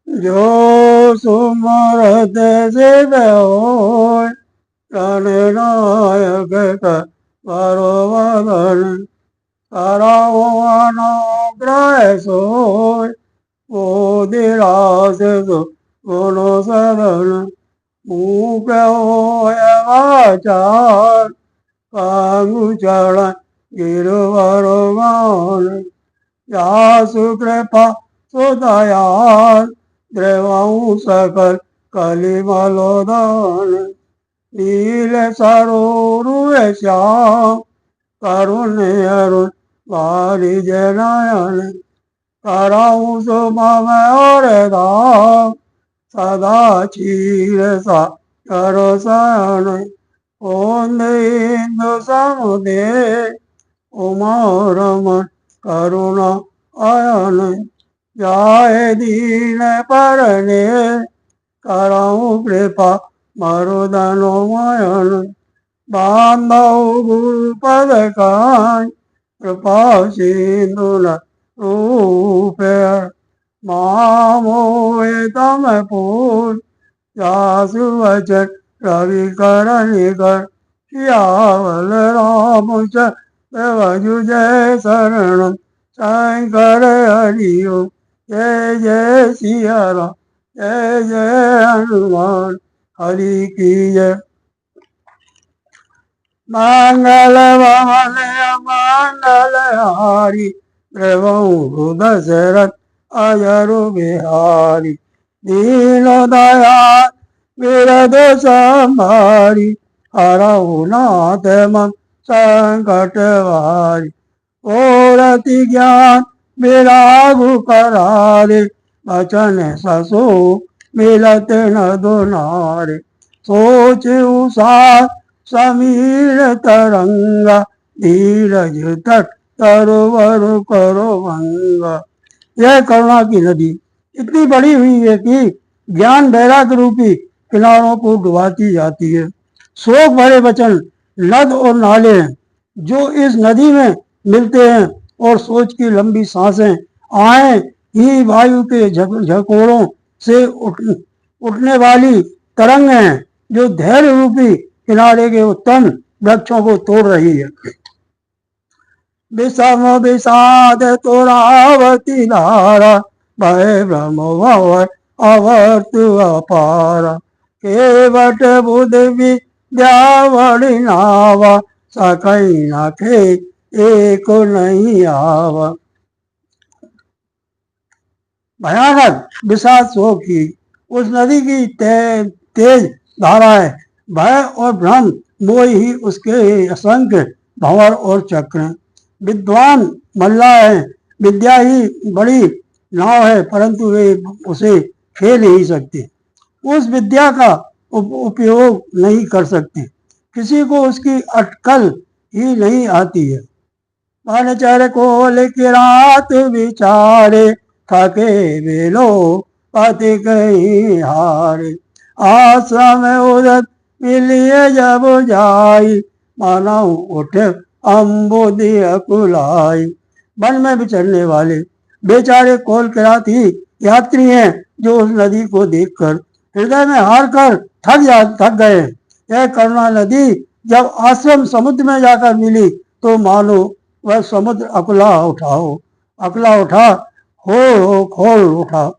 जो सुमरत शिव होय गणनायक वरवदन करौ अनुग्रह सोय बोधिराज गुण सदन मूक होय वाचार कांगुचरण गिरवर मान यासु कृपा सुदयाल द्रवौ सकल कलिमलोदन नील सरोरुह श्याम करुण्य अरुण वारिज नयन करौ सुमम और धाम सदा क्षीर सा करो शयन ओम इंदु समुदय उमा रमन करुणा अयन जाय दीन परने करौ कृपा मरुदनो मयन बांधव गुरुपद कांय कृपा सिंधु रूप मामोय तम पूज जासु वचन रवि कर निकर सियावल रामचंद्र जय शरण शंकर हरिओ जय जय सिया राम जय जय हनुमान हरि की जय। मंगल भवन मंगल हारी द्रवहु दशरथ अजरु बिहारी दीन दयाल विरद संभारी हरहु नाथ मम संकट वारी ओरति ज्ञान विरागु करारे बचन ससु मिलत न दोनारे सोच उसार समीर तरंगा धीरज तट तरोवर करो भंगा। यह करुणा की नदी इतनी बड़ी हुई है कि ज्ञान बैराग रूपी किनारों को डुबाती जाती है। शोक भरे वचन नद और नाले हैं जो इस नदी में मिलते हैं और सोच की लंबी सांसें आए ही वायु के झकोरों से उठने वाली तरंग हैं जो धैर्य रूपी किनारे के उत्तम वृक्षों को तोड़ रही है। विषम विषाद तुरावती धारा भय भ्रम भवर अवर्त अपारा केवट बुध विद्या बड़ी नावा सकई नाखे एक नहीं आवा। भयानक विषाद शोक की उस नदी की तेज धाराएं भय और भ्रम मोह ही उसके असंख्य भंवर और चक्र। विद्वान मल्ला है विद्या ही बड़ी नाव है परंतु वे उसे खेल नहीं सकते उस विद्या का उपयोग नहीं कर सकते किसी को उसकी अटकल ही नहीं आती है। मनचर कोल की रात विचारे थके बेलो पति कहीं हारे आश्रम उदत मिलिए जब जाई मानव उठ अम्बुदि अकुलाई। वन में विचरने वाले बेचारे कोल किराती यात्री हैं जो उस नदी को देखकर हृदय में हार कर थक गए। यह करुणा नदी जब आश्रम समुद्र में जाकर मिली तो मानो वह समुद्र अकला उठा हो खोल उठा।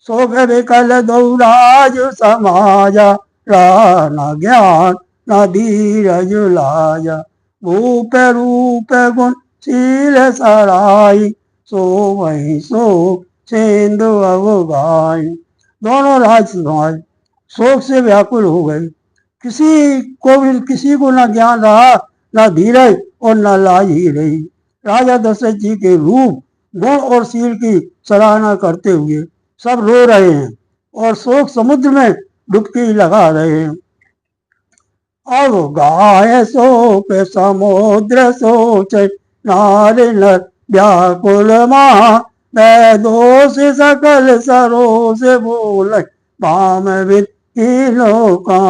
शोक विकल दौराज समाजा न ज्ञान न धीरज लाजा भूप रूप गुण शील सराई सो वही सो सेंदु अवगाई। दोनों राज समाज शोक से व्याकुल हो गए किसी को न ज्ञान रहा न धीरज और न लाज ही रही। राजा दशरथ जी के रूप गुण और शील की सराहना करते हुए सब रो रहे हैं और शोक समुद्र में डुबकी लगा रहे हैं। अब गाय शोक समुद्र सोच नार नर व्याकुल महा मैं दोष सकल सरोस बोल पाम विधि लोका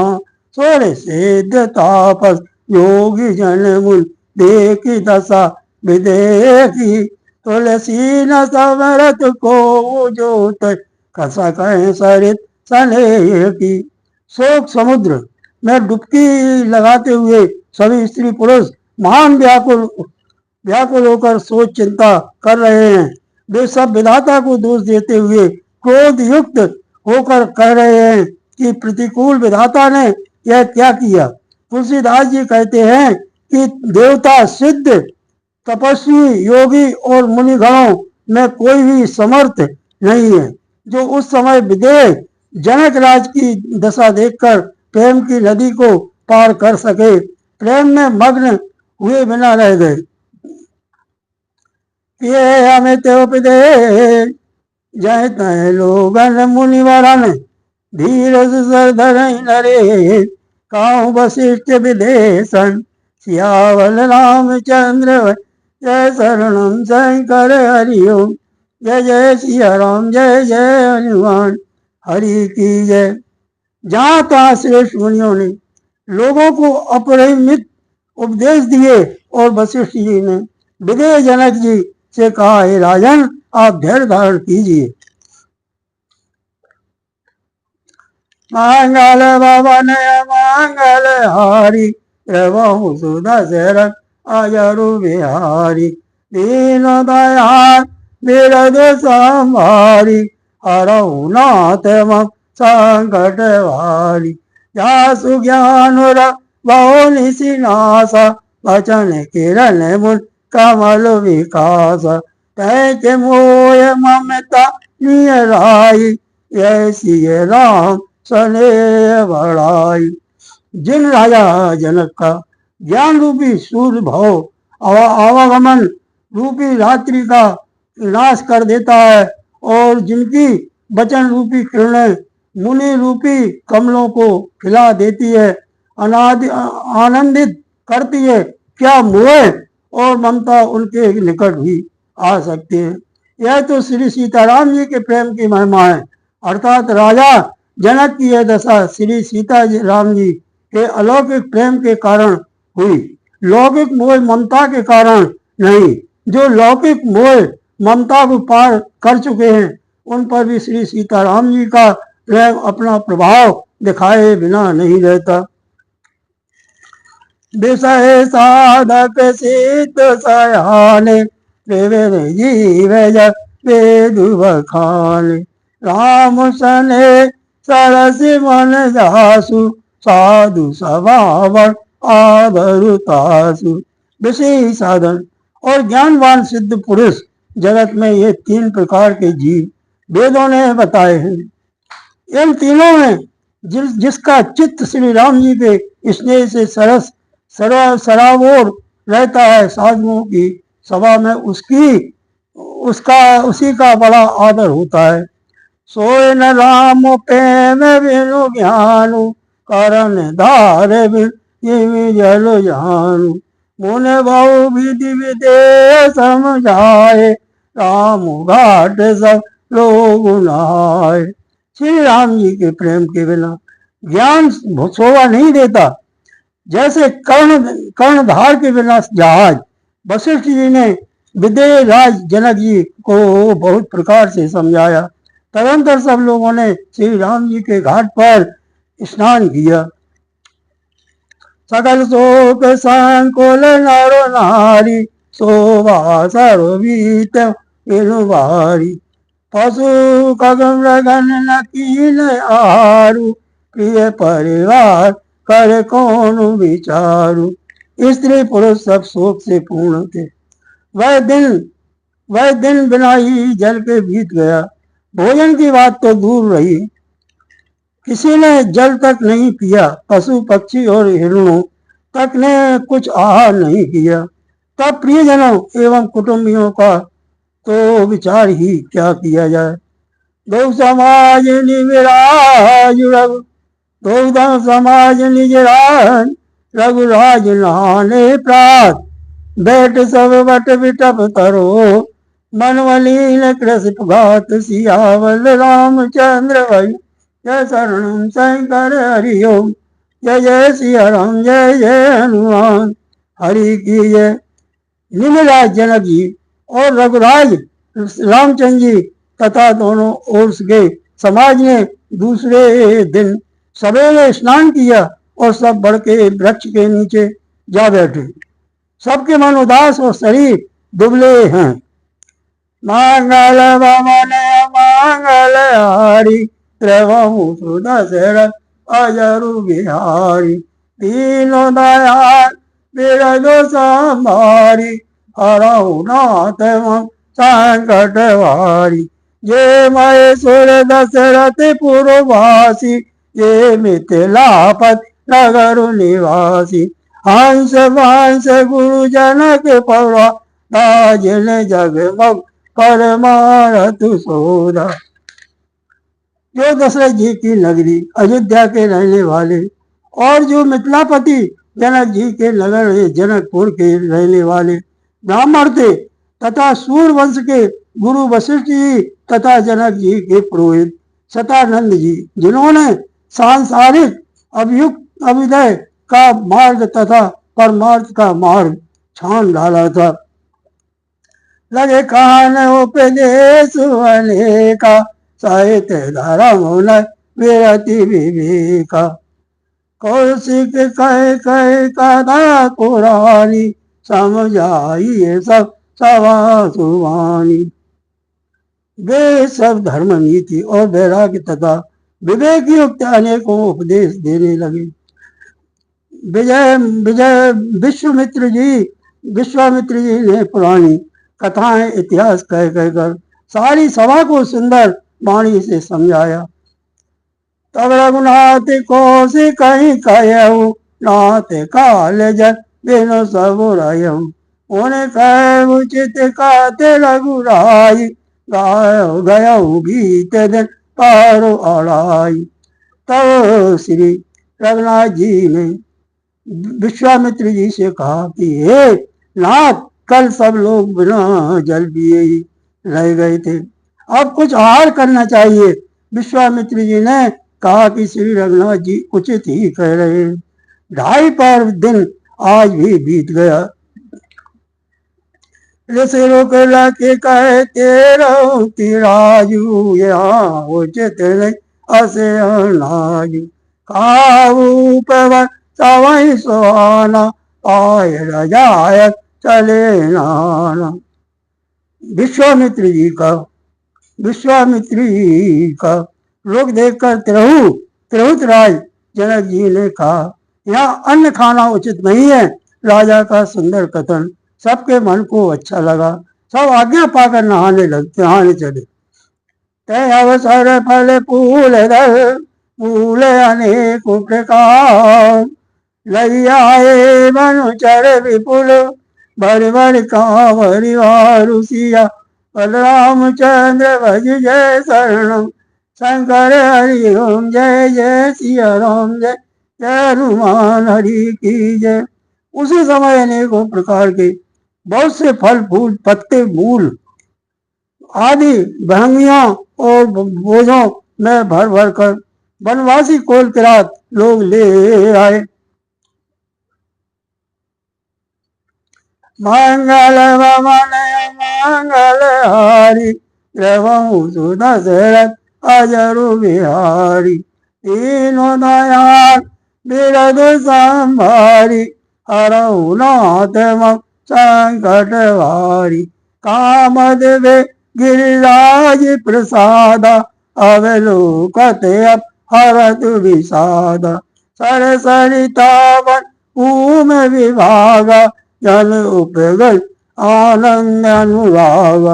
सोरे सिद्ध तापस योगी जन मुन देखी दशा विदेखी तुलसी न समरत को जोत कसा कहें सरित स्नेह की। शोक समुद्र में डुबकी लगाते हुए सभी स्त्री पुरुष महान व्याकुल व्याकुल होकर सोच चिंता कर रहे हैं। वे सब विधाता को दोष देते हुए क्रोध युक्त होकर कह रहे हैं कि प्रतिकूल विधाता ने यह क्या किया। तुलसीदास जी कहते हैं कि देवता, सिद्ध, तपस्वी, योगी और मुनिगणों में कोई भी समर्थ नहीं है जो उस समय विदेह जनक राज की दशा देखकर प्रेम की नदी को पार कर सके। प्रेम में मग्न हुए बिना रह गए। ये हमें उपदे जय तय लोगन मुनिवरन धीरज सर धर नरे काहू वशिष्ठ विदेशन सियावल रामचंद्र जय शरणम शंकर हरिओम जय जय सिया राम जय जय हनुमान हरि की जय। जहाँ तहाँ श्रेष्ठ मुनियों ने लोगों को अपरिमित उपदेश दिए और वशिष्ठ जी ने विदेह जनक जी से कहा, हे राजन, आप धैर्य धारण कीजिए। मंगल भवन मंगल हारी प्रभु सुदशरथ अजरु बिहारी दीन दयाल बिरद संभारी हरहु नाथ मम संकट भारी जासु ज्ञान बहु निशिनासा वचन किरण मुन कमल विकास तय के मोय ममता नियराई ऐसी राम स्नेह बढ़ाई। जिन राजा जनक का ज्ञान रूपी सूर्य भाव आवागमन रूपी रात्रि का नाश कर देता है और जिनकी वचन रूपी किरणें मुनि रूपी कमलों को खिला देती है, आनंदित करती है, क्या मोह और ममता उनके निकट भी आ सकते हैं। यह तो श्री सीताराम जी के प्रेम की महिमा है। अर्थात राजा जनक की यह दशा श्री सीता राम जी के अलौकिक प्रेम के कारण हुई, लौकिक मोह ममता के कारण नहीं। जो लौकिक मोह ममता को पार कर चुके हैं उन पर भी श्री सीताराम जी का प्रेम अपना प्रभाव दिखाए बिना नहीं रहता। विषय साधक सिद्ध सयाने जीव वेद बखाने राम सने सरस मन जासु साधु स्वभाव आदरुतासु। विषय साधन और ज्ञानवान सिद्ध पुरुष जगत में ये तीन प्रकार के जीव वेदों ने बताए हैं। इन तीनों में जिसका चित्त श्री राम जी के स्नेह से सरस सराबोर रहता है, साधुओं की सभा में उसी का बड़ा आदर होता है। सोए न राम प्रेम बिनु ज्ञानु कारण धार जल जानु मुने बहु विधि विदे समझाए राम घाट सब लोग नहाए। श्री राम जी के प्रेम के बिना ज्ञान शोभा नहीं देता। जैसे कर्णधार के बिना जहाज। वशिष्ठ जी ने विदेह राज जनक जी को बहुत प्रकार से समझाया। तदंतर सब लोगों ने श्री राम जी के घाट पर स्नान किया। सकल शोक संकुल नर नारी शोभा सर्ववीत भारी पशु कगम रगन नकीन आरु प्रिय परिवार कर कौन विचारू। स्त्री पुरुष सब शोक से पूर्ण थे। वह दिन बिना ही जल के बीत गया। भोजन की बात तो दूर रही, किसी ने जल तक नहीं पिया। पशु पक्षी और हिरणों तक ने कुछ आहार नहीं किया। तब प्रियजनों एवं कुटुंबियों का तो विचार ही क्या किया जाए। दो समाज निविराज रघु दो समाज निजरान रघुराज नहाने प्रात बैठ सब बट बिटप तरो मनवलीन कृषि घात सियावल रामचंद्र भई जय शरणम शंकर हरिओम जय जय सिया राम जय जय हनुमान हरि की जय। निमिराज जनक जी और रघुराज रामचंद्र जी तथा दोनों ओर के समाज ने दूसरे दिन सवेरे स्नान किया और सब बढ़ के वृक्ष के नीचे जा बैठे। सबके मन उदास और शरीर दुबले हैं। मंगल भवन मंगल हारी त्रिभुवन दशरथ अजरु बिहारी तीनों दयाल बिरदो संभारी हरहु नाथ संकट भारी। ये महेश्वर दशरथ पुरवासी ये मिथिलापति नगर निवासी हंस वंश गुरु जनक पौरा राजन जगमग परमारथ सोदा। जो दशरथ जी की नगरी अयोध्या के रहने वाले और जो मिथिलापति जनक जी के नगर जनकपुर के रहने वाले ब्राह्मण थे तथा सूर्यवंश के गुरु वशिष्ठ जी तथा जनक जी के पुरोहित सतानंद जी, जिन्होंने सांसारिक अभियुक्त अभिदय का मार्ग तथा परमार्थ का मार्ग छान डाला था। लगे कान उपदेश अनेका साहित्य धारा मौन विरति विवेका कौशिक कह कह कथा कुरानी समझाइए सब सवा सुवानी। वे सब धर्म नीति और वैराग्य तथा विवेक युक्त अनेकों उपदेश देने लगे। विजय विजय विश्वामित्र जी ने पुरानी कथाएं इतिहास कह कहकर सारी सभा को सुंदर वाणी से समझाया। तब रघुनाथ को से कहीं कहूँ नाथ काल जन बिनु सब रयऊ उन्हें कह उचित कहते रघुराई गायो गयो गीत दिन पारो अड़ाई। तब श्री रघुनाथ जी ने विश्वामित्र जी से कहा कि हे नाथ, कल सब लोग बिना जल पिए ही रह गए थे, अब कुछ आहार करना चाहिए। विश्वामित्र जी ने कहा कि श्री रघुनाथ जी उचित ही कह रहे हैं। 2.5 पर दिन आज भी बीत गया। ऋषि रोकला के कहते रहो कि राजू यहाँ उचित नहीं असे नाजू खाऊ पवन सवई सुहाना आय रजायत चले नाना। विश्वामित्र जी का रोक देखकर त्रिहुत राज जनक जी ने कहा, यहाँ अन्न खाना उचित नहीं है। राजा का सुंदर कथन सबके मन को अच्छा लगा। सब आज्ञा पाकर नहाने चले। तय अवसर फल फूल अनेक प्रकार लैयाए मनुचर विपुल भर भर कांवरि वारुसिया बलरामचंद्र भज जय शरणम शंकर हरि ओम जय जय सिया राम जय जय हनुमान हरि की जय। उसी समय अनेकों प्रकार के बहुत से फल फूल पत्ते मूल आदि बहंगियां और बोझों में भर भर कर वनवासी कोल किरात लोग ले आए। मंगल भवन मंगल हारी त्रिभुवन दशरथ अजरु बिहारी तीनों दयाल बिरद संभारी हरहु नाथ संकट भारी कामदेव गिरिराज प्रसाद अवलोकत अब हरत विषाद सरसरितावन ऊम विभागा जन उपगल आनंद अनुराग।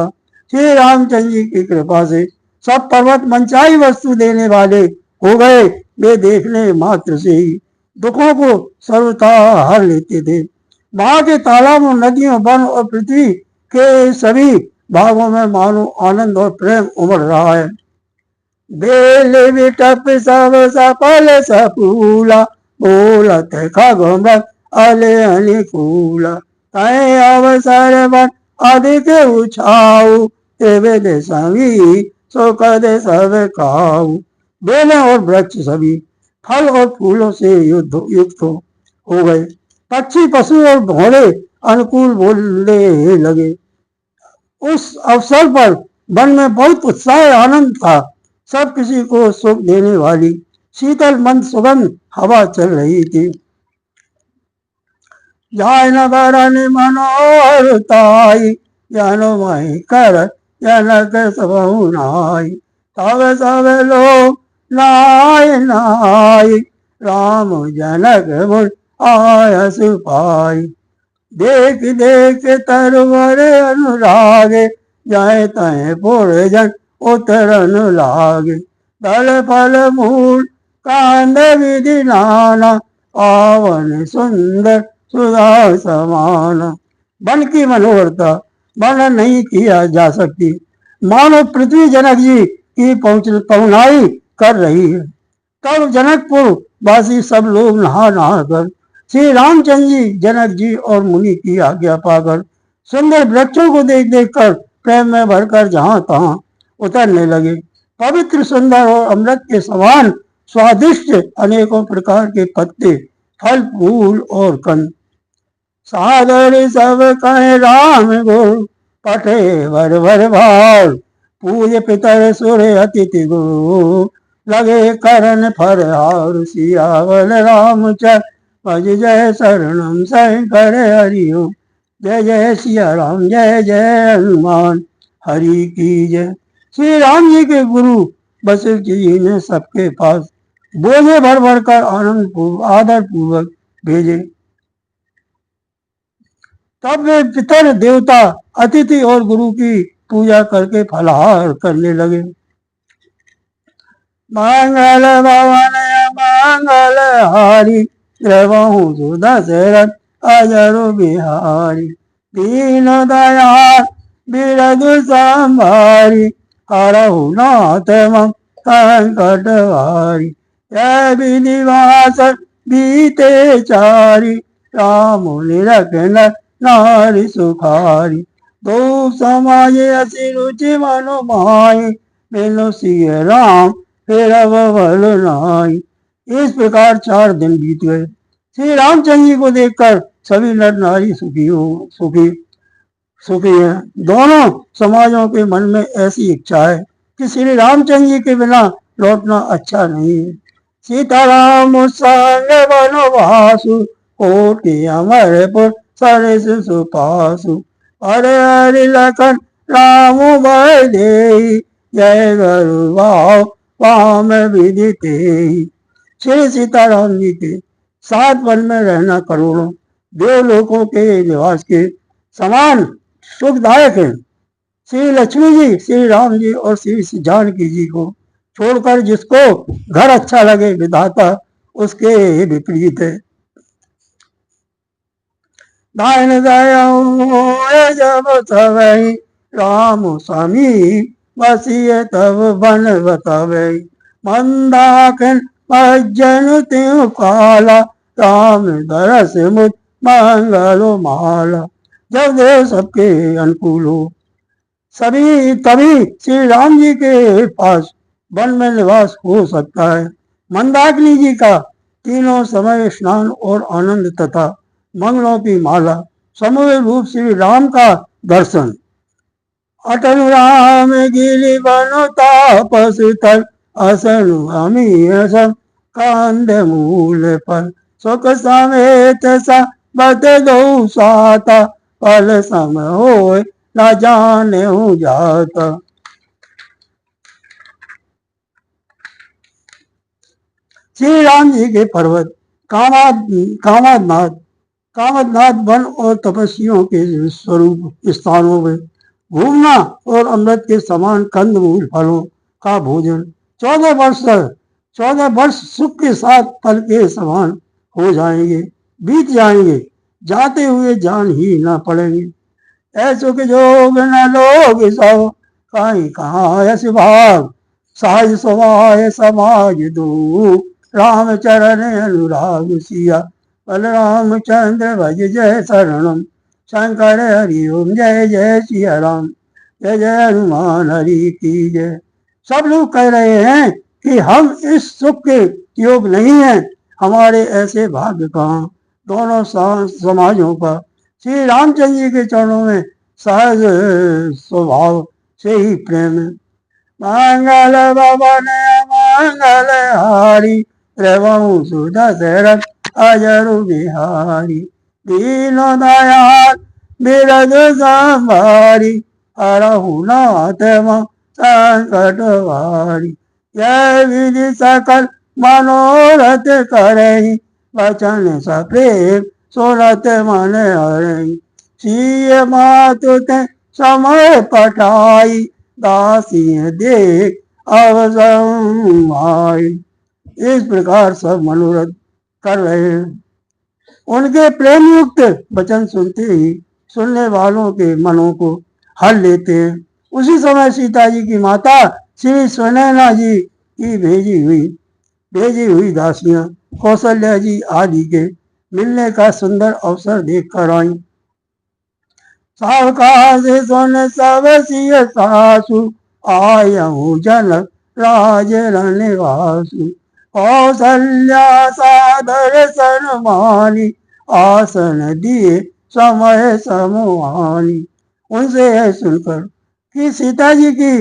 श्री रामचंद्र जी की कृपा से सब पर्वत मनचाही वस्तु देने वाले हो गए। वे देखने मात्र से ही दुखों को सर्वथा हर लेते थे। वहां के तालाबों नदियों वन और पृथ्वी के सभी भागों में मानो आनंद और प्रेम उमड़ रहा है। बेल बिटप सब सफल सफूला बोलत खगमत अले अनुकूला तय अवसर बन अधिक उछाऊ वेद सभी सो कद सब खाऊ। बेलें और वृक्ष सभी फल और फूलों से युक्त हो गए। पक्षी पशु और घोड़े अनुकूल बोलने लगे। उस अवसर पर वन में बहुत उत्साह आनंद था। सब किसी को सुख देने वाली शीतल मंद सुगंध हवा चल रही थी। जाय न बरन मनोहरताई, जानो माही कर जनक सबहु नाई। तब सब लोग नाय नाय, राम जनक मुर आयस पाई। देख देख तरवर अनुरागे, जाए तय पुरजन उतरन लागे। दल फल मूल कांद विधि नाना, पावन सुंदर सुधा समान। वन की मनोहरता वर्णन नहीं किया जा सकती, मानो पृथ्वी जनक जी की पहुनाई कर रही है। तब जनकपुर वासी सब लोग नहा नहा कर श्री रामचंद्र जी, जनक जी और मुनि की आज्ञा पाकर सुंदर वृक्षों को देख देख कर प्रेम में भरकर जहां तहां उतरने लगे। पवित्र सुंदर और अमृत के समान स्वादिष्ट अनेकों प्रकार के पत्ते, फल, फूल और कंद। सादर सब कहे राम गुरु, पठे वर वर भार। पूज पितर सुर अतिथि गुरु, लगे करन फरहार। सियावल रामचंद्र भज जय शरणम शंकर हरिओ। जय जय सिया राम, जय जय हनुमान हरि की जय। श्री राम जी के गुरु वशिष्ठ जी ने सबके पास बोझे भर भर कर आदर पूर्वक भेजे। तब वे पितर, देवता, अतिथि और गुरु की पूजा करके फलाहार करने लगे। मंगल भवन मंगल हारी, द्रवहु सुदशरथ अजरु बिहारी। दीन दयाल बिरधु संभारी, हरहु नाथ मम संकट हारी। जय विधिवास बीते चारी, राम निरखन नारी सुखारी। दो समाज असी रुचि मनु माई, बिनु सिय राम फिर अब बल नाई। इस प्रकार 4 दिन बीत गए। श्री रामचंद्र जी को देखकर सभी नर नारी सुखी है। दोनों समाजों के मन में ऐसी इच्छा है कि श्री रामचंद्र जी के बिना लौटना अच्छा नहीं है। सीताराम संग वनवासु, कोटि अमरपुर सरस सुपासु। हरे हरि लखन राम भय देहि, जय गुरु भाव वाम विधि तेहि। श्री सीताराम जी के 7 वन में रहना करोड़ों देवलोकों के निवास के समान सुखदायक है। श्री लक्ष्मी जी, श्री राम जी और श्री जानकी जी को छोड़कर जिसको घर अच्छा लगे, विधाता उसके विपरीत है। दान दया जब तवै, राम स्वामी बसिए तब बन बतावे। मंदाकिन मज्जन त्यों काला, राम दरस मुझ मंगलो माला। जब देव सबके अनुकूल हो तभी श्री राम जी के पास वन में निवास हो सकता है। मंदाकिनी जी का तीनों समय स्नान और आनंद तथा मंगलों की माला, समूह रूप श्री राम का दर्शन। अटल राम गिरि बनो तापस तल, असनु अमीयसम कांद मूल पर। सुख समेत सबत दो साता, पल सम होय न जाने जाता। श्री राम जी के पर्वत कामदनाथ वन और तपस्वियों के स्वरूप स्थानों में घूमना और अमृत के समान कंदमूल फलों का भोजन 14 वर्ष सुख के साथ पल के समान हो जाएंगे, बीत जाएंगे, जाते हुए जान ही न पड़ेंगे। ऐसो के जोग न लोग सब, कहीं कहाँ यश भाग। सहज स्वभाव समाज दो, राम चरण अनुराग सिया। बलरामचंद्र भज जय शरणम शंकर हरि ओम। जय जय सिया राम, जय जय हनुमान हरि की जय। सब लोग कह रहे हैं कि हम इस सुख के योग नहीं हैं, हमारे ऐसे भाग्य कहाँ। दोनों समाजों का श्री रामचंद्र जी के चरणों में सहज स्वभाव से ही प्रेम है। मंगल भवन मंगल हारी, रहु सुदशरथ अजरु बिहारी। दीनो दयाल बिरज संभारी, हरहु नाथ मम संकट भारी। जय विधि सकल मनोरथ करहि, वचन सप्रेम सुनत मन हरहि। सिय मातु ते समय पठाई, दासी देख अवसर आई। इस प्रकार सब मनोरथ कर रहे हैं। उनके प्रेम युक्त वचन सुनते ही सुनने वालों के मनों को हर लेते हैं। उसी समय सीता जी की माता श्री सुनैना जी की भेजी हुई दासियां कौशल्या जी आदि के मिलने का सुंदर अवसर देखकर आई। सावकाश सुन सब सिय सासु, आयहु जनक राज निवासु। कौशल्या सादर सन्मानी, आसन दिए समय समुहानी। उनसे यह सुनकर कि सीता जी की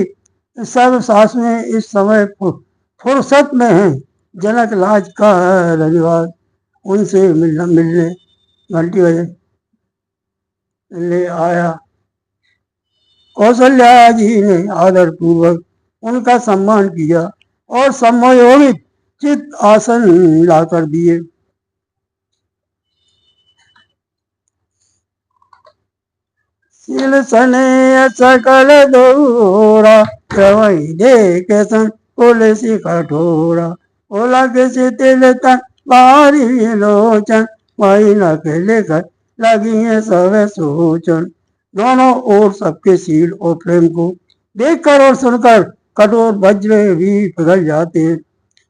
सब सासुएं इस समय फुर्सत में हैं, जनक राज का रनिवास उनसे मिलने घंटी बजे ले आया। कौशल्या जी ने आदर पूर्वक उनका सम्मान किया और सम्मोहित चित आसन लाकर दिए। सिल सने सकल दोरा, रवि देख सन पुलसी कठोरा। बोला किसी तिल तन बारी लोचन, वही न के लेकर लगी है सब सोचन। दोनों ओर सबके शील और प्रेम को देखकर और सुनकर कठोर वज्र भी पिघल जाते।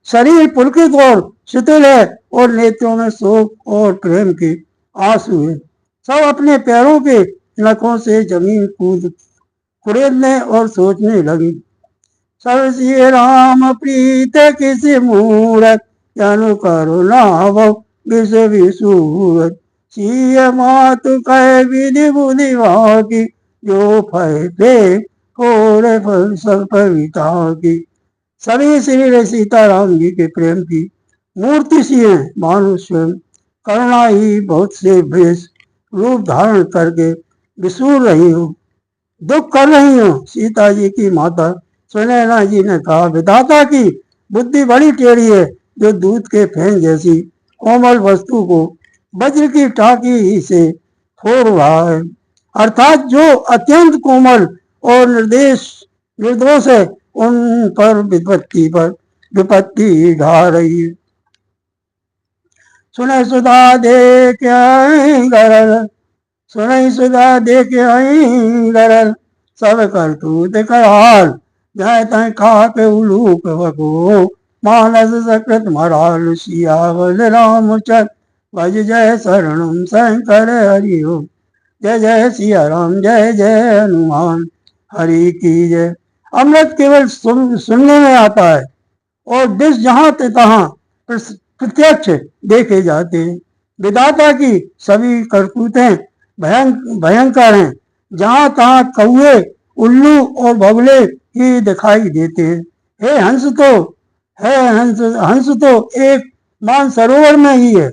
शरीर पुलकित और शिथिल है और नेत्रों में शोक और प्रेम के आंसू है। सब अपने पैरों के नखों से जमीन कुरेदने और सोचने लगी। सब श्री राम प्रीत किसी मूरत, जनु करुणा भव विष विसूरत। सिय मातु कह विधि बुद्धि की, जो फय पे होरे फल सब पविता की। सभी श्री सीताराम जी के प्रेम की मूर्ति सी है, मानो स्वयं करुणा ही बहुत से भेष रूप धारण करके विसूर रही हो, दुख कर रही हो। सीता जी की माता सुनैना जी ने कहा, विधाता की बुद्धि बड़ी टेढ़ी है, जो दूध के फेन जैसी कोमल वस्तु को वज्र की टाकी से फोड़ रहा है। अर्थात जो अत्यंत कोमल और निर्दोष है, उन पर विपत्ति ढा रही है। सुनै सुधा देख गरल, सुनै सुधा देख गरल, सब करतूत कराल। जय तय खाक उलूक बको, मानस सकृत मराल। सियावर रामचंद्र भज जय शरणम शंकर हरि ओम। जय जय सिया राम, जय जय हनुमान, हरि की जय। अमृत केवल सुनने में आता है और विष जहां तहां प्रत्यक्ष देखे जाते हैं। विधाता की सभी करतूतें भयंकर हैं। जहां तहां कौए, उल्लू और बगुले ही दिखाई देते हैं। हे हंस तो एक मानसरोवर में ही है।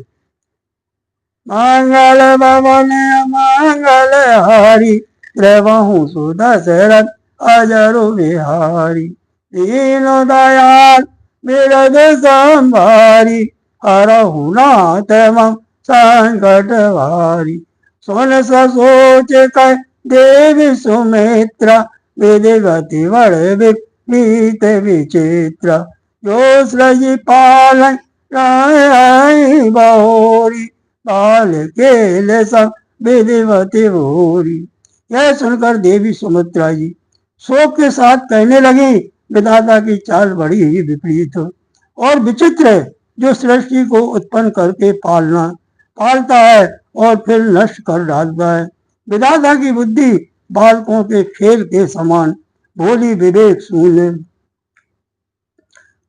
मंगल भवन मंगल हारी, रहु सुदशरथ अजरु बिहारी। दीनो दयाल बिरज संभारी, हरहु नाथ मम संकट भारी। सुन सोच कह देवी सुमित्रा, विधिवति बड़ विपरीत विचित्र। जो सृजी पालन बहोरी, बाल केल सब विधिवती भूरी। यह सुनकर देवी सुमित्रा जी शोक के साथ कहने लगी, विधाता की चाल बड़ी ही विपरीत और विचित्र है, जो सृष्टि को उत्पन्न करके पालता है और फिर नष्ट कर डालता है। विधाता की बुद्धि बालकों के खेल के समान भोली विवेक शून्य।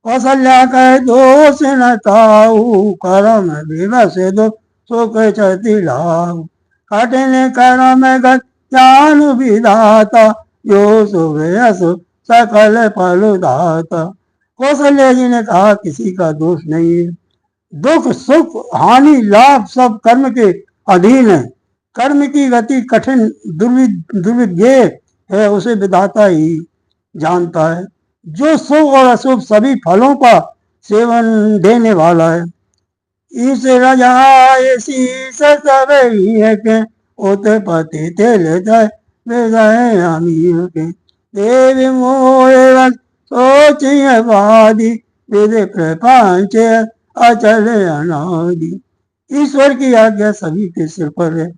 कौशल्या कह दोष न ताऊ, करम विवश दो सुख चति लाऊ। कठिन कर्म गत ज्ञान विधाता, जो सुभयस सकल फल दाता। कौशल्या जी ने कहा किसी का दोष नहीं है, दुख सुख हानि लाभ सब कर्म के अधीन है। कर्म की गति कठिन दुर्विज्ञेय है, उसे विधाता ही जानता है। जो शुभ और अशुभ सभी फलों का सेवन देने वाला है। इस रजाए शीस सब ही है के ओत पति तेल अमीर के देवी मोह सोच वादी वेद प्रपंच अचल अनादि। ईश्वर की आज्ञा सभी के सिर पर है।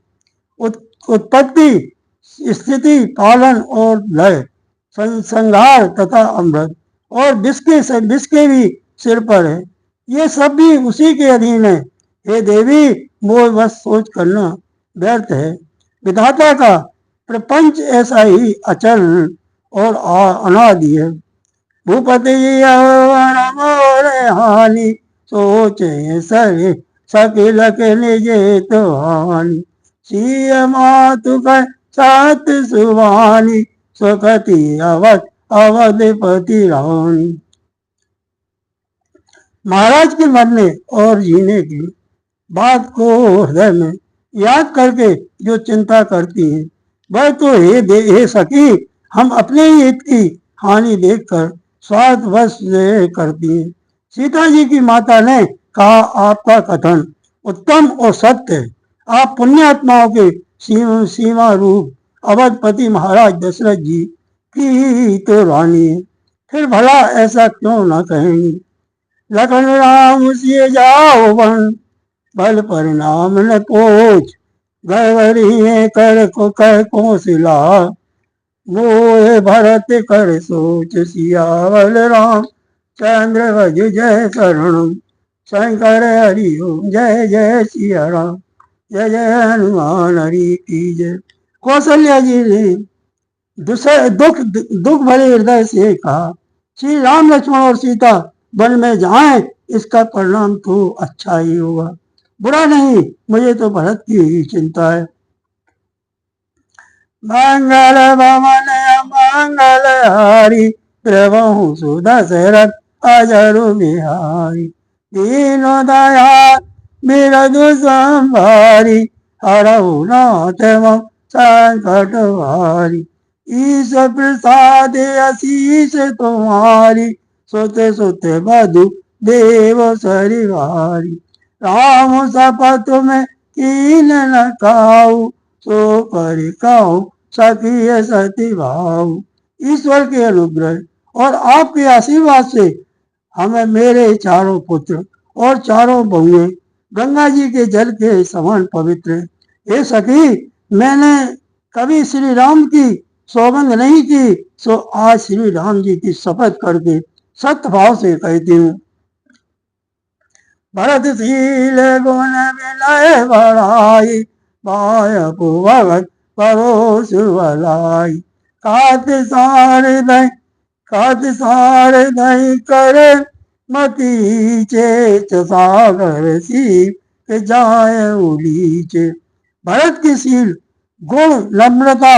उत्पत्ति स्थिति पालन और लय, संहार तथा अमृत और विष के भी सिर पर है। ये सब भी उसी के अधीन है। हे देवी, मोह बस सोच करना व्यर्थ है। विधाता का प्रपंच ऐसा ही अचल और अनादि है। भूपति हानि सोचे सरे सकिल के निजे तो हानि। सिय मातु कर सात सुवानी सुखति अवध अवधपति रानी। महाराज के मरने और जीने की बात को हृदय में याद करके जो चिंता करती है, वह तो हे सखी, हम अपने ही हित की हानि देखकर स्वार्थवश करती है। सीता जी की माता ने कहा, आपका कथन उत्तम और सत्य है। आप पुण्यात्माओं के सीमा रूप अवधपति महाराज दशरथ जी की तो रानी है, फिर भला ऐसा क्यों न कहेंगी। लखन राम सिए जाओ वन, बल परिणाम न पोच, गैवरी कर को कह कौशिला, मोह भरत कर सोच, सियावल राम चंद्र भज जय शरणम, शंकर हरि ओम जय जय सिया राम, जय जय हनुमान हरि की जय। कौशल्या जी ने दुख भरे हृदय से कहा, श्री राम लक्ष्मण और सीता वन में जाएं, इसका परिणाम तो अच्छा ही होगा, बुरा नहीं। मुझे तो भरत की ही चिंता है। मंगल भवन मंगल हारी, प्रभु सुदशरथ अजरु बिहारी, दीनो दया बिरधु संभारी, हरहु नाथ मम संकट हारी। ईश प्रसाद आशीष तुम्हारी, सुत सुत बधु देव सरिवारी। राम सपथ में कीन न खाऊ, सो कर कहूँ सखी सती भाव। ईश्वर के अनुग्रह और आपके आशीर्वाद से हमें मेरे चारों पुत्र और चारों बहुएं गंगा जी के जल के समान पवित्र है। हे सखी, मैंने कभी श्री राम की सौगंध नहीं की, सो आज श्री राम जी की शपथ करके सत्य भाव से कहती हूँ। भरतशील गुण विनय बढ़ाई, बाय भगत परोस भलाई। कात सार दई करे, मती चेत सागर सीप जाय उलीचे। भरत के शील गुण नम्रता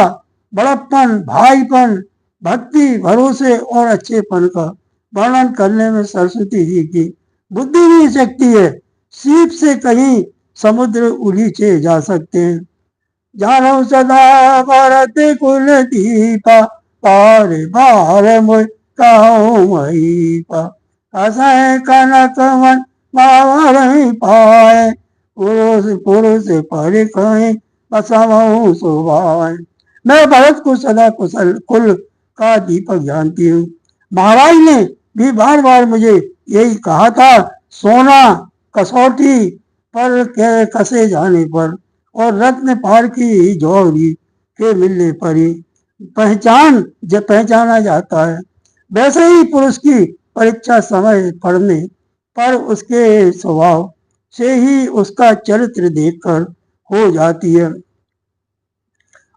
बड़प्पन भाईपन भक्ति भरोसे और अच्छेपन का वर्णन करने में सरस्वती जी की बुद्धि भी शक्ति है। सीप से कहीं समुद्र उलीचे जा सकते हैं। जानो सदा भरत कुल दीपा, पार बार मुझ कहूँ महीपा। असह कनक मन मावर पाए, पुरुष पुरुष परिकहीं बसमहु शोभाए। मैं भरत को सदा कुल का दीपक जानती हूँ। महाराज ने भी बार बार मुझे यही कहा था। सोना कसौटी पर कसे जाने पर और रत्न पार की जौहरी के मिलने पर ही पहचाना जाता है। वैसे ही पुरुष की परीक्षा समय पड़ने पर उसके स्वभाव से ही उसका चरित्र देखकर हो जाती है।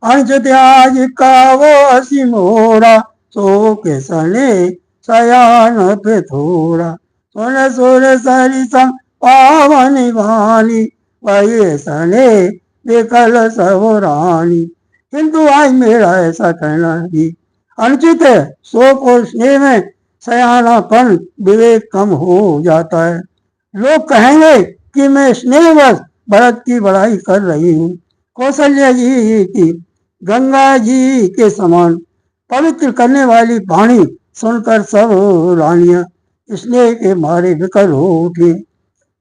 अंश त्याज का वो हसी मोरा, सो के सने सयान पे थोड़ा। सुन सुर सरी संग पावन वाणी, वही सने विकल सब रानी। किंतु आज मेरा ऐसा कहना ही अनुचित है। शोक और स्नेह में सयानापन विवेक कम हो जाता है। लोग कहेंगे कि मैं स्नेहवश भरत की बड़ाई कर रही हूँ। कौशल्या जी की गंगा जी के समान पवित्र करने वाली वाणी सुनकर सब रानियां स्नेह के मारे विकल हो उठी।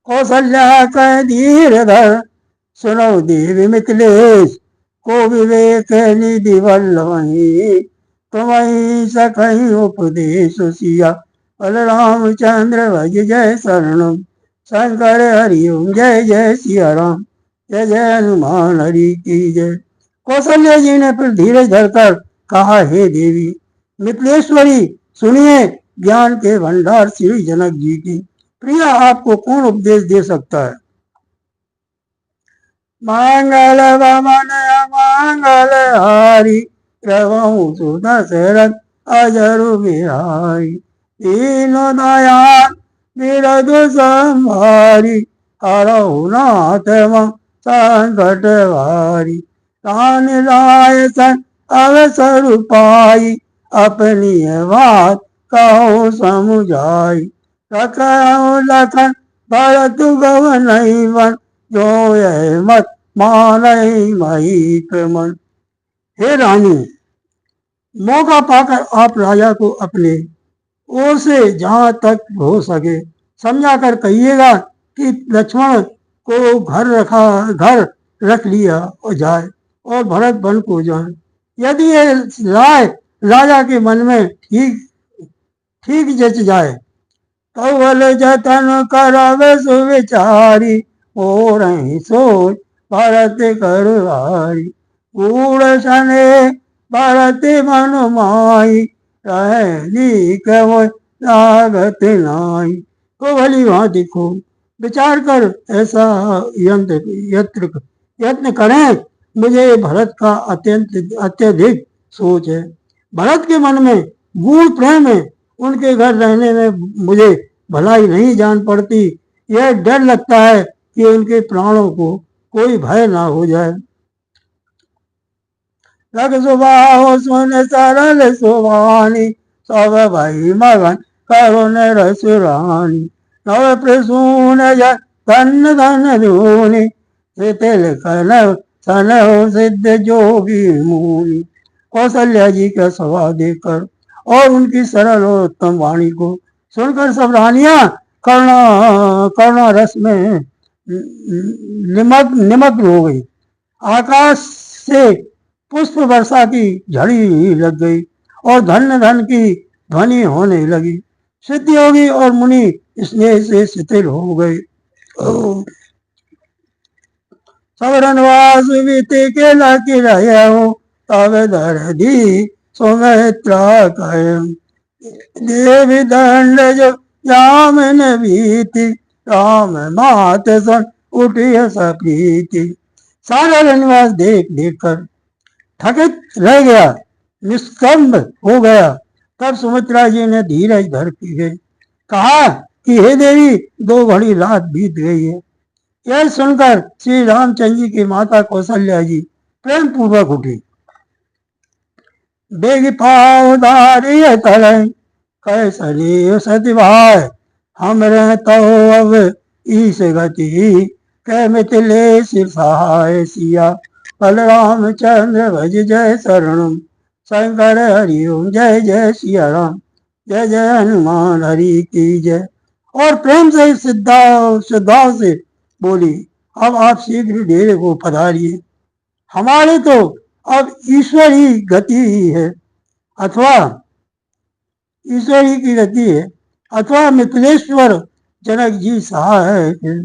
कौशल्या कह धीर धर, सुनो देवी मिथिलेश, को विवेक निधि वल्लभई, तुम्हें सखई उपदेश सिया, बलरामचंद्र भज जय शरणम, शंकर हरि ओम जय जय सिया राम, जय जय हनुमान हरि की जय। कौशल्या जी ने फिर धीरज धरकर कहा, हे देवी मिथिलेश्वरी, सुनिए ज्ञान के भंडार श्री जनक जी की। प्रिया, आपको कौन उपदेश दे सकता है? मंगल भवन मंगल हारी, प्रभु सुदशरथ अजरु बिहारी, दीनो दयाल बिरधु संहारी, हरहु नाथ मम संकट भारी, रान राय सन अवसर पाई, अपनी बात कहो समुझाई, रखो लखन भरत गवन वन, जो यह मत मानई मही मन। हे रानी, मौका पाकर आप राजा को अपने ओर से जहां तक हो सके समझा कर कहिएगा कि लक्ष्मण को घर रख लिया और जाए और भरत वन को जाए। यदि ये राय राजा के मन में ठीक ठीक जच जाए, कौवल जतन करब सुविचारी, और सोच भरत करवारी, कूड़ सने भरत मन माई, रहनी कहो लागत नाई। तो भली वहां देखो, विचार कर ऐसा यत्न करें। मुझे भरत का अत्यधिक सोच है। भरत के मन में गूढ़ प्रेम है। उनके घर रहने में मुझे भलाई नहीं जान पड़ती। यह डर लगता है कि उनके प्राणों को कोई भय ना हो जाए। रग स्वभाव सुन सरल सुभानी, सब भाई मगन करुण रसुरानी, नव प्रसून धन धन धूनि, तिल कन सन सिद्ध जोगी मुनि। कौशल्या जी का स्वभाव देखकर और उनकी सरल और उत्तम वाणी को सुनकर सब रानियां करुणा करुणा रस में निमग्न हो गई। आकाश से पुष्प वर्षा की झड़ी लग गई और धन धन की ध्वनि होने लगी। सिद्ध योगी और मुनि स्नेह से शिथिल हो गए। सबरनवास बीते के लाके रहो, तब दर्दी सुमित्रा कह, देवी दंड जो जाम न भीति, राम मात सुन उठी सप्रीति। सारा रनवास देख देख कर थकित रह गया, निष्कंभ हो गया। तब सुमित्रा जी ने धीरज धर के कहा कि हे देवी, 2 घड़ी रात बीत गई है। यह सुनकर श्री रामचंद्र जी की माता कौशल्या जी प्रेम पूर्वक उठी। बेग पाव दारी तलय, कैसली सती भाई, हमरे तो अब ईस गति, कै मिथिलेश सहाय सिया, बलरामचंद्र भज जय शरणम, शंकर हरि ओम जय जय सिया राम, जय जय हनुमान हरि की जय। और प्रेम से श्रद्धाव से बोली, अब आप शीघ्र डेरे को पधारिए। हमारे तो अब ईश्वर ही गति ही है, अथवा ईश्वर ही की गति है, अथवा मिथिलेश्वर जनक जी सहाय है।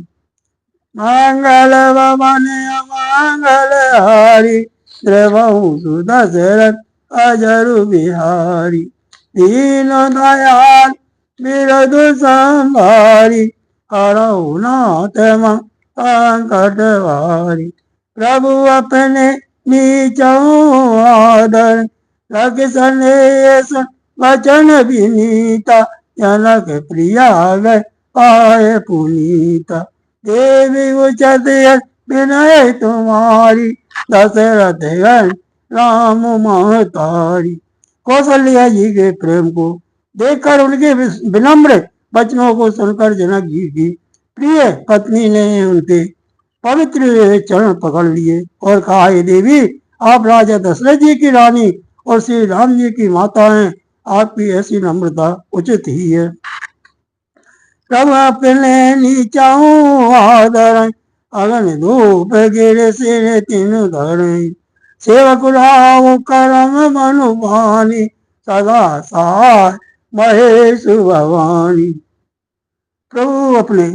मंगल भवन मंगल हारी, प्रभु सुदशरथ अजरु बिहारी, दीन दयाल बिरधु संभारी, हरहु नाथ मम संकट भारी। प्रभु अपने नीचों आदर, रख सनेस वचन विनीता, जनक प्रिया गए पाए पुनीता। देवी उचत विनय तुम्हारी, दशरथ गण राम महतारी। कौशल्या जी के प्रेम को देखकर, उनके विनम्र वचनों को सुनकर जनक जी की प्रिय पत्नी ने उनके पवित्र चरण पकड़ लिए और कहा, हे देवी, आप राजा दशरथ जी की रानी और श्री राम जी की माता हैं, आपकी ऐसी नम्रता उचित ही है। तब अपने नीचाऊं आदर, अगन धूप गिर सिर तीन धर, सेवक राव करम मनुभानी, सदा सहाय महेश भवानी। प्रभु अपने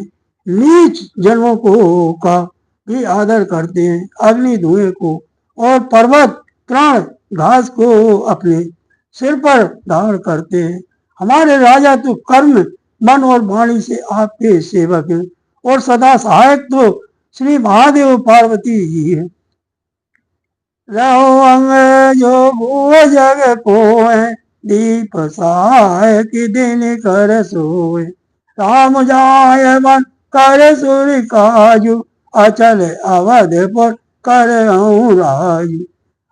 नीच जन्मों को का भी आदर करते हैं, अग्नि धुएं को और पर्वत तृण घास को अपने सिर पर धारण करते हैं। हमारे राजा तो कर्म मन और वाणी से आपके सेवक हैं और सदा सहायक तो श्री महादेव पार्वती जी है। रहो अंग जो भूव जग को है, दीप सहाय की दिन कर सोए, राम जाय मन कर सुर काजू, अचल अवधपुर कर राजू।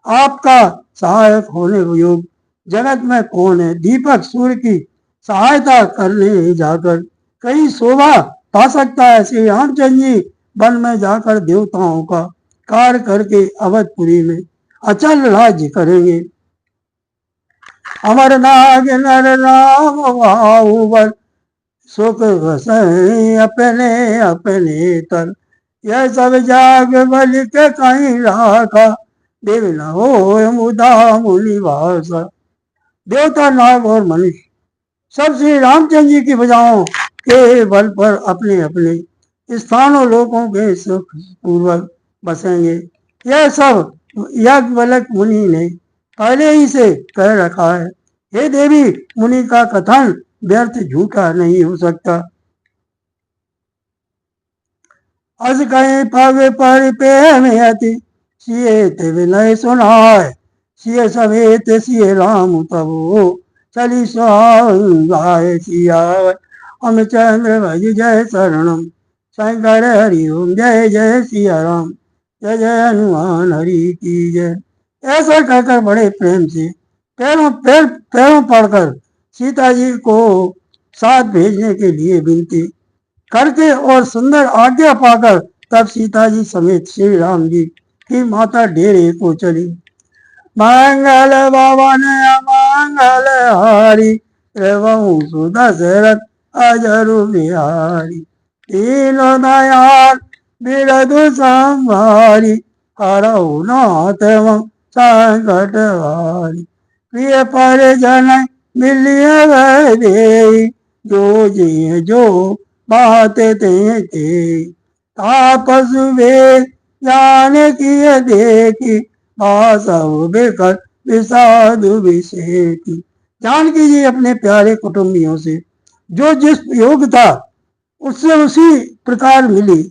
आपका सहायक होने योग जगत में कौन है? दीपक सूर्य की सहायता करने जाकर कहीं शोभा पा सकता है? श्री रामचंद्र जी वन में जाकर देवताओं का कार्य करके अवधपुरी में अचल राज्य करेंगे। अमर नाग नर राम बाहुबल, सुख बसै अपने अपने तर, यह सब जाग बल के कहीं राखा, देव न हो मुदा मुनि भाषा। देवता नाग और मनुष्य सब श्री रामचंद्र जी की भुजाओं के बल पर अपने अपने स्थानों लोकों के सुख पूर्वक बसेंगे। यह सब याज्ञवल्क्य मुनि ने पहले ही से कह रखा है। हे देवी, मुनि का कथन व्यर्थ झूठा नहीं हो सकता। अस कहीं पग पर प्रेम अति, सियत विनय सुनाय, सिय समेत सिय राम तबो, चली सुहाय सियावत। हम चंद्र भज जय शरणम, शंकर हरि ओम, जय जय सिया राम, जय जय हनुमान हरि की जय। ऐसा कहकर बड़े प्रेम से पैरों पड़कर सीता जी को साथ भेजने के लिए विनती करके और सुंदर आज्ञा पाकर तब सीता जी समेत श्री राम जी की माता डेरे को चली। मंगल भवन अमंगल हारी, एवं सुदशरथ अजरु बिहारी, तीनों दयाल बिरधु संभारी, हरऊ नाथ संकट हारी। प्रिय परिजन मिलिए दे, जो जी जो बात ते, तापस वेद जान की देखी, बासव बेकर विषाद विषेकी। जानकी जी अपने प्यारे कुटुंबियों से जो जिस योग था उससे उसी प्रकार मिली।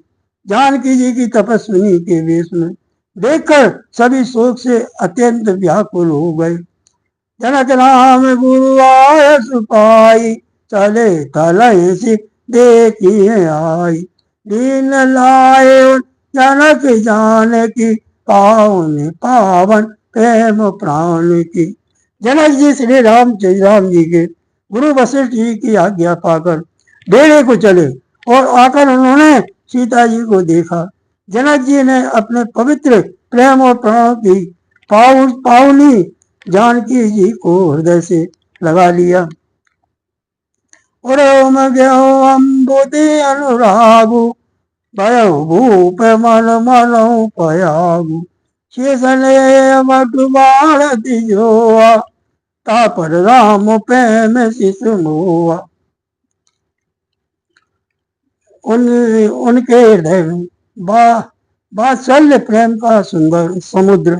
जानकी जी की तपस्विनी के वेश में देखकर सभी शोक से अत्यंत व्याकुल हो गए। जनक राम गुरु आय सुपाई, चले तलय से देखी आई, दीन लाए जनक जान की, पावन पावन प्रेम प्राण की। जनक जी श्री राम जी के गुरु वशिष्ठ जी की आज्ञा पाकर डेरे को चले और आकर उन्होंने सीता जी को देखा। जनक जी ने अपने पवित्र प्रेम और प्राणों की पावनी जानकी जी को हृदय से लगा लिया। और अम्बुदि अनुरागु, भय भूप मन मनो पयागु, शेषने मटुबाण तिजोआ, तापर राम प्रेम शिशु मोआ। उनके हृदय में वात्सल्य प्रेम का सुंदर समुद्र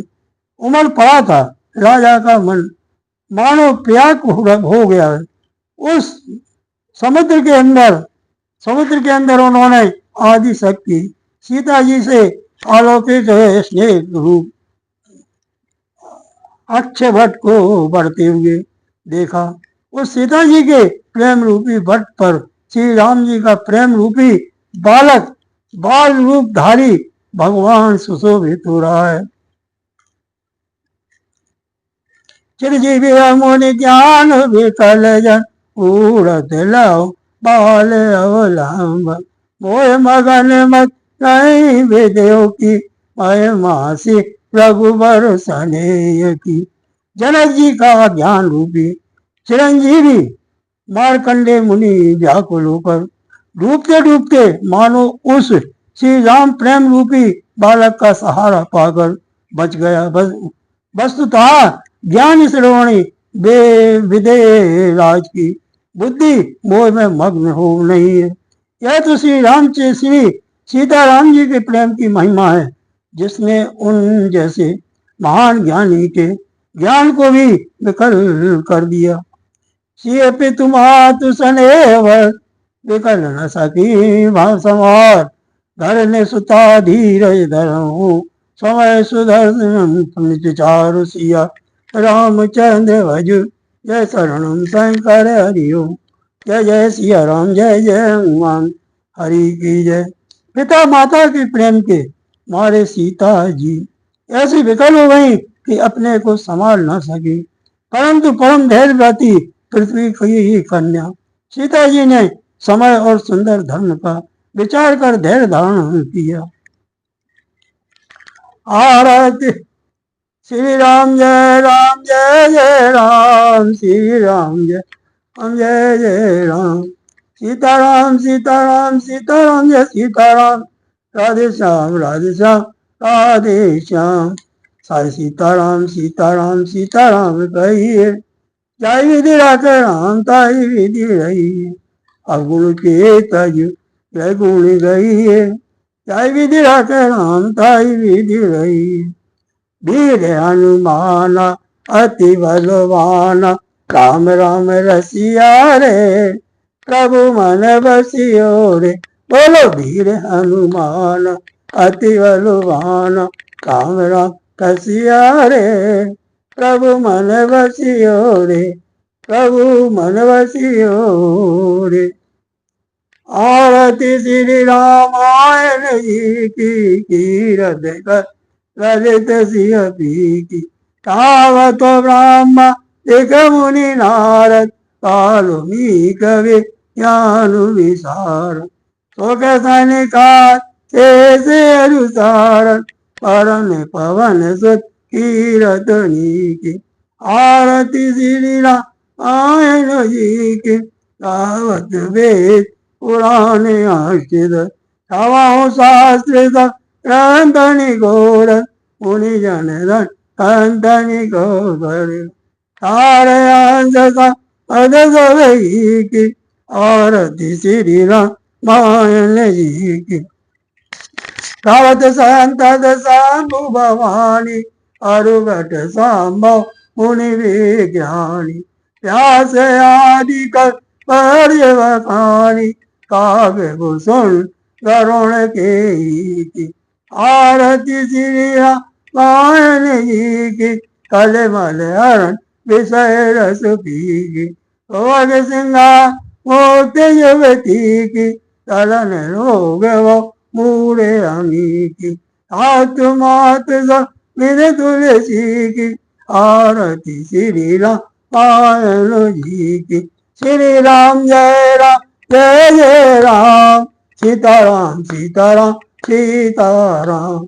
उमड़ पड़ा था। राजा का मन मानो व्याकुल हो गया है। उस समुद्र के अंदर उन्होंने आदि शक्ति सीता जी से अलौकिक स्नेह रूप अक्षय भट्ट को बढ़ते हुए देखा। उस सीता जी के प्रेम रूपी भट्ट पर श्री राम जी का प्रेम रूपी बाल रूपधारी भगवान सुशोभित हो रहा है। चिरजीवी मुनि ज्ञान विकल जन उड़त लव बाल अवलंब मोह मगन मत नहीं विदेव की मय मासी रघुबर सनेय की। जनक जी का ज्ञान रूपी चिरंजीवी मारकंडे मुनि व्याकुल होकर डूबते डूबते मानो उस श्री राम प्रेम रूपी बालक का सहारा पाकर बच गया। वस्तुतः ज्ञान श्रवणी बे विदेह राज की बुद्धि मोह में मग्न हो नहीं है। यह तो श्री सीताराम जी के प्रेम की महिमा है, जिसने उन जैसे महान ज्ञानी के ज्ञान को भी विकल कर दिया। सिय तुमात सनेव विकल न सकी भाव समार घर ने सुता धीरज धरऊ समय सुदर्शन चारु सिया रामचंद्र भज जय शरणम शंकर हरिओ जय जय सिया राम जय जय हनुमान हरि की जय। पिता माता के प्रेम के मारे सीता जी ऐसी विकल हो गई कि अपने को संभाल न सकी, परंतु परम धैर्यवती पृथ्वी की ही कन्या सीता जी ने समय और सुंदर धर्म का विचार कर धैर्य धारण किया। आरती श्री राम जय जय राम श्री राम जय जय राम सीताराम सीताराम सीताराम जय सीताराम राधे श्याम राधे श्याम राधे श्याम सारे सीताराम सीताराम सीताराम कहिए जय विधि राख राम ताई विधि रही अगुण के तज जय गुण गई है जय विधि राख राम ताई विधि रही। वीर हनुमान अति बलवान राम राम रसिया रे प्रभु मन बसियो रे बोलो वीर हनुमान अति बलवान राम राम रसिया रे प्रभु मन बसियो रे प्रभु मन बसियो रे। आरती श्री रामायण जी की कीरत कर ललित सिंह पी की तावत ब्रह्म दिख मुनि नारद कालुनी कवि ज्ञान विसार शोक सनिकार शेष अनुसार परम पवन सुत कीरतनी की। आरती श्री रामायण जी की तावत वेद पुराण आश्रित छावाओं शास्त्र ग्रंथनि घोर मुनि जन कंथनि घोर तारे अंश पद सभी की। आरती श्री रामायण जी की रावत संतत शंभु भवानी अरुघट संभव मुनि विज्ञानी व्यास आदि कर पर्यवखानी काव्य भूषण गरुण के की। आरती श्री रामायण जी की कलमल हरण विषय रस पी की। सिंगा मोक्ष युवती की चलन रोग वो मूरे अमी की। आत्मात विद तुलसी की। आरती श्री रामायण जी की। श्री राम जय राम सीताराम सीताराम सीताराम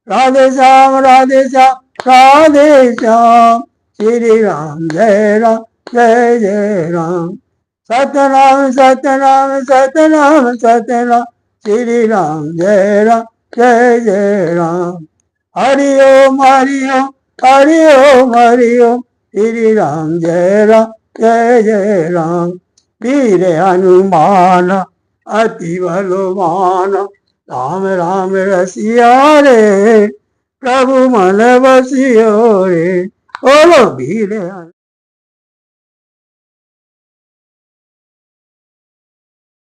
राधे श्याम राधे श्याम राधे श्याम श्री राम जय जय राम सतनाम सतनाम सतनाम सतनाम श्री राम जय जय राम हरि ओम हरि ओम हरि ओम हरि ओम श्री राम जय जय राम। वीर हनुमान अति बलवान राम राम रसिया रे प्रभु मन बसियो रे बोलो वीर